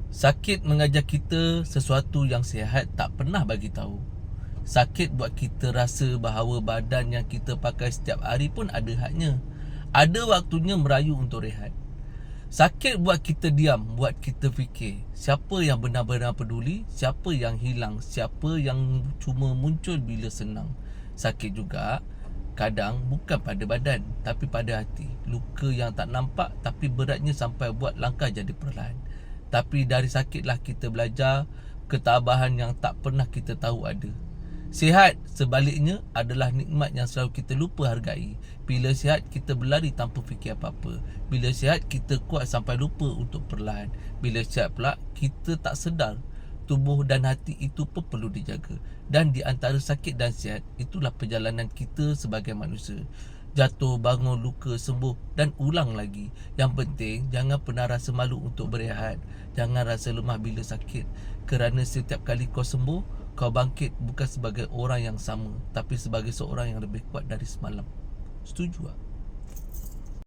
Sakit mengajar kita sesuatu yang sihat tak pernah bagi tahu. Sakit buat kita rasa bahawa badan yang kita pakai setiap hari pun ada hadnya. Ada waktunya merayu untuk rehat. Sakit buat kita diam, buat kita fikir siapa yang benar-benar peduli, siapa yang hilang, siapa yang cuma muncul bila senang. Sakit juga kadang bukan pada badan tapi pada hati. Luka yang tak nampak tapi beratnya sampai buat langkah jadi perlahan. Tapi dari sakitlah kita belajar ketabahan yang tak pernah kita tahu ada. Sihat sebaliknya adalah nikmat yang selalu kita lupa hargai. Bila sihat kita berlari tanpa fikir apa-apa. Bila sihat kita kuat sampai lupa untuk perlahan. Bila sihat pula kita tak sedar tubuh dan hati itu pun perlu dijaga. Dan di antara sakit dan sihat itulah perjalanan kita sebagai manusia. Jatuh, bangun, luka, sembuh dan ulang lagi. Yang penting jangan pernah rasa malu untuk berehat. Jangan rasa lemah bila sakit. Kerana setiap kali kau sembuh, kau bangkit bukan sebagai orang yang sama, tapi sebagai seorang yang lebih kuat dari semalam. Setuju tak?